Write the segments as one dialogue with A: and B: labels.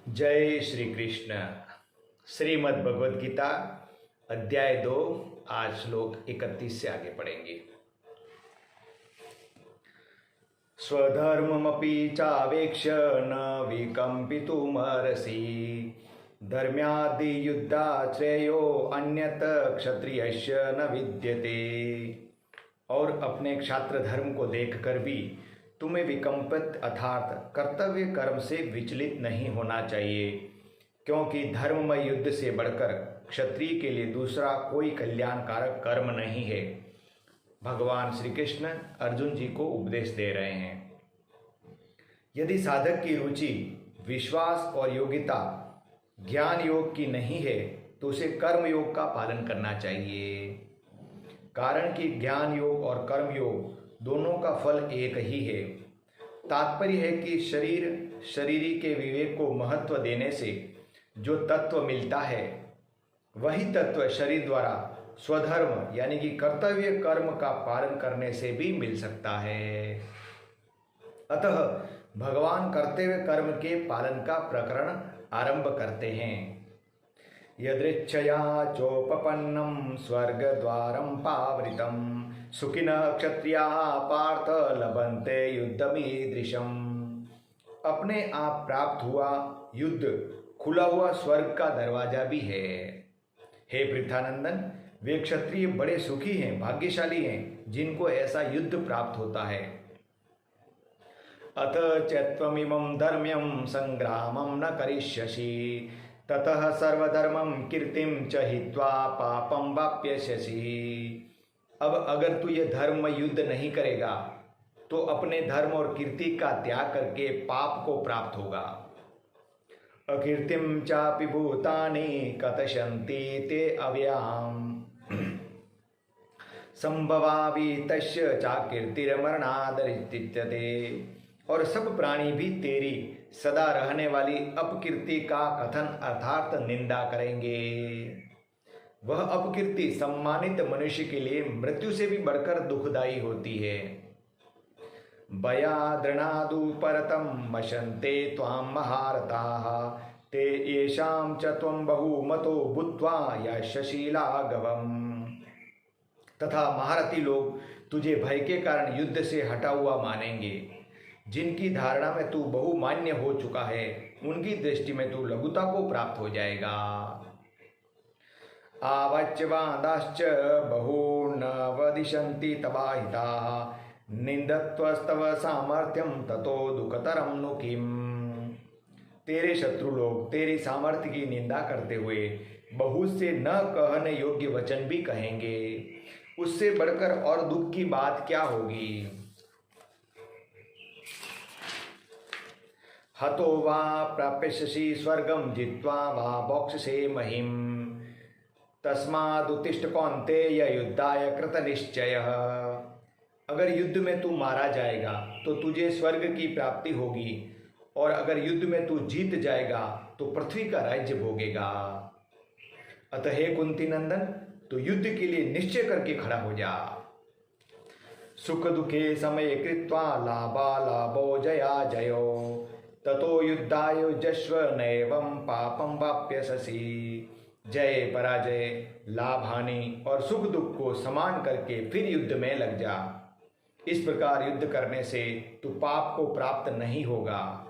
A: जय श्री कृष्ण। श्रीमद् भगवद गीता अध्याय 2 आज श्लोक 31 से आगे पढ़ेंगे। स्वधर्ममपि चावेक्ष्य न विकम्पितुमर्हसि धर्म्यादि युद्धाश्रेयो अन्यत क्षत्रियस्य न विद्यते। और अपने क्षात्र धर्म को देखकर भी तुम्हें विकम्पित अर्थात कर्तव्य कर्म से विचलित नहीं होना चाहिए, क्योंकि धर्ममय युद्ध से बढ़कर क्षत्रिय के लिए दूसरा कोई कल्याणकारक कर्म नहीं है। भगवान श्री कृष्ण अर्जुन जी को उपदेश दे रहे हैं। यदि साधक की रुचि विश्वास और योग्यता ज्ञान योग की नहीं है तो उसे कर्म योग का पालन करना चाहिए, कारण कि ज्ञान योग और कर्म योग दोनों का फल एक ही है। तात्पर्य है कि शरीरी के विवेक को महत्व देने से जो तत्व मिलता है वही तत्व शरीर द्वारा स्वधर्म यानी कि कर्तव्य कर्म का पालन करने से भी मिल सकता है। अतः भगवान कर्तव्य कर्म के पालन का प्रकरण आरंभ करते हैं। यदृच्छया चोपपन्नं स्वर्गद्वारं पावृतं सुखिनः क्षत्रियाः पार्थ लभन्ते युद्धमीदृशम्। अपने आप प्राप्त हुआ युद्ध खुला हुआ स्वर्ग का दरवाजा भी है। हे पृथ्वानंदन, वे क्षत्रिय बड़े सुखी हैं, भाग्यशाली हैं जिनको ऐसा युद्ध प्राप्त होता है। अथ चत्वमिमं धर्म्यं संग्रामं न करिष्यसि ततः सर्वधर्मं कीर्तिं च हित्वा पापं वाप्यस्यसि। अब अगर तू ये धर्म युद्ध नहीं करेगा तो अपने धर्म और कीर्ति का त्याग करके पाप को प्राप्त होगा। अकीर्तिम चापि भूतानि कथयन्ति ते अव्ययाम् संभवामि तस्य चाकीर्तिर्मरणादरित्यते। और सब प्राणी भी तेरी सदा रहने वाली अपकीर्ति का कथन अर्थात निंदा करेंगे। वह अपकीर्ति सम्मानित मनुष्य के लिए मृत्यु से भी बढ़कर दुखदायी होती है। भयाद्रणादु परतम मशन्ते त्वां महारताः ते येषां च त्वं बहुमतो भूत्वा यशशीलागवम्। तथा महारथी लोग तुझे भय के कारण युद्ध से हटा हुआ मानेंगे। जिनकी धारणा में तू बहुमान्य हो चुका है उनकी दृष्टि में तू लघुता को प्राप्त हो जाएगा। आवच्यवादाश्च बहून् वदिष्यन्ति तवाहिताः निन्दत्वस्तव सामर्थ्यं ततो दुःखतरं नु किम्। तेरे शत्रु लोग तेरी सामर्थ्य की निंदा करते हुए बहुत से न कहने योग्य वचन भी कहेंगे, उससे बढ़कर और दुख की बात क्या होगी। हतो वा प्राप्स्यसि स्वर्गं जित्वा वा भोक्ष्यसे महिम् तस्मादुत्तिष्ठ कौन्तेय युद्धाय कृतनिश्चयः। अगर युद्ध में तू मारा जाएगा तो तुझे स्वर्ग की प्राप्ति होगी, और अगर युद्ध में तू जीत जाएगा तो पृथ्वी का राज्य भोगेगा। अतः हे कुंती नंदन, तू युद्ध के लिए निश्चय करके खड़ा हो जा। सुख दुखे समय कृत्वा लाभालाभो जया जयो ततो युद्धाय युज्यस्व नैवं पापं वाप्यसि। जय पराजय लाभ हानि और सुख दुख को समान करके फिर युद्ध में लग जा। इस प्रकार युद्ध करने से तू पाप को प्राप्त नहीं होगा।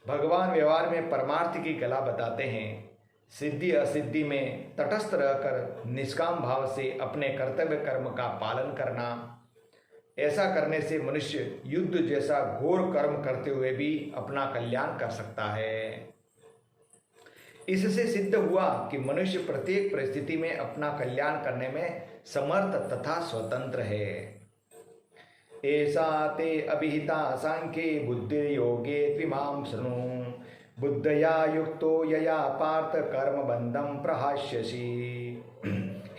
A: भगवान व्यवहार में परमार्थ की कला बताते हैं। सिद्धि असिद्धि में तटस्थ रहकर निष्काम भाव से अपने कर्तव्य कर्म का पालन करना। ऐसा करने से मनुष्य युद्ध जैसा घोर कर्म करते हुए भी अपना कल्याण कर सकता है। इससे सिद्ध हुआ कि मनुष्य प्रत्येक परिस्थिति में अपना कल्याण करने में समर्थ तथा स्वतंत्र है। ऐसा ते अभिहिता सांख्ये बुद्धि योगे त्विमां शृणु बुद्धया युक्तो यया पार्थ कर्म बंधम प्रहास्यसि।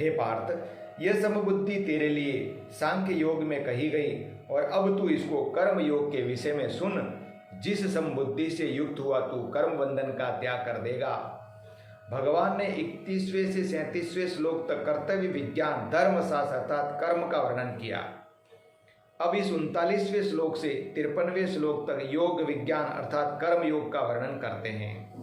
A: हे पार्थ, यह समबुद्धि तेरे लिए सांख्य योग में कही गई, और अब तू इसको कर्म योग के विषय में सुन। जिस समबुद्धि से युक्त हुआ तू कर्म बंधन का त्याग कर देगा। भगवान ने 31वें से 37वें श्लोक तक कर्तव्य विज्ञान धर्मशास्त्र अर्थात कर्म का वर्णन किया। अब इस 39वें श्लोक से 53वें श्लोक तक योग विज्ञान अर्थात कर्म योग का वर्णन करते हैं।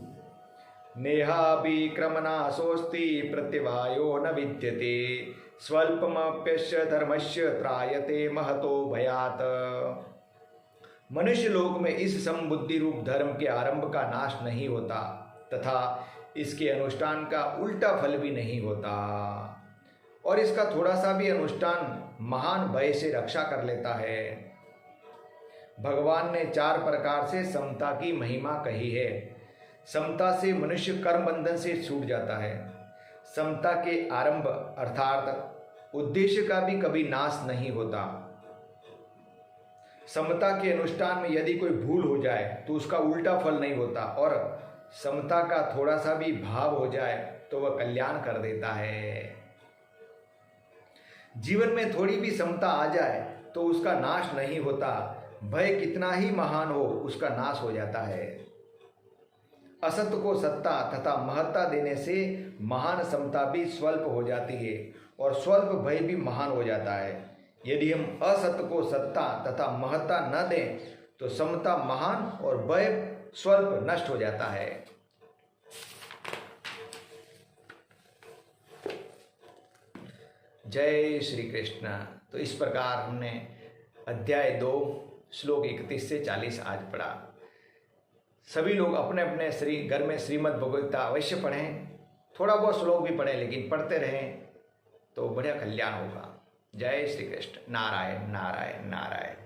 A: नेहाभिक्रमनाशोऽस्ति प्रत्यवायो न विद्यते स्वल्पमप्यस्य धर्मस्य त्रायते महतो भयात्। मनुष्य लोक में इस समबुद्धि रूप धर्म के आरंभ का नाश नहीं होता तथा इसके अनुष्ठान का उल्टा फल भी नहीं होता, और इसका थोड़ा सा भी अनुष्ठान महान भय से रक्षा कर लेता है। भगवान ने 4 प्रकार से समता की महिमा कही है। समता से मनुष्य कर्म बंधन से छूट जाता है। समता के आरंभ अर्थात उद्देश्य का भी कभी नाश नहीं होता। समता के अनुष्ठान में यदि कोई भूल हो जाए तो उसका उल्टा फल नहीं होता, और समता का थोड़ा सा भी भाव हो जाए तो वह कल्याण कर देता है। जीवन में थोड़ी भी समता आ जाए तो उसका नाश नहीं होता। भय कितना ही महान हो उसका नाश हो जाता है। असत्य को सत्ता तथा महत्ता देने से महान समता भी स्वल्प हो जाती है और स्वल्प भय भी महान हो जाता है। यदि हम असत्य को सत्ता तथा महत्ता न दें तो समता महान और भय स्वल्प नष्ट हो जाता है। जय श्री कृष्ण। तो इस प्रकार हमने अध्याय 2 श्लोक 31 से 40 आज पढ़ा। सभी लोग अपने अपने घर में श्रीमद् भगवद्गीता अवश्य पढ़ें, थोड़ा बहुत श्लोक भी पढ़ें, लेकिन पढ़ते रहें तो बढ़िया कल्याण होगा। जय श्री कृष्ण। नारायण नारायण नारायण।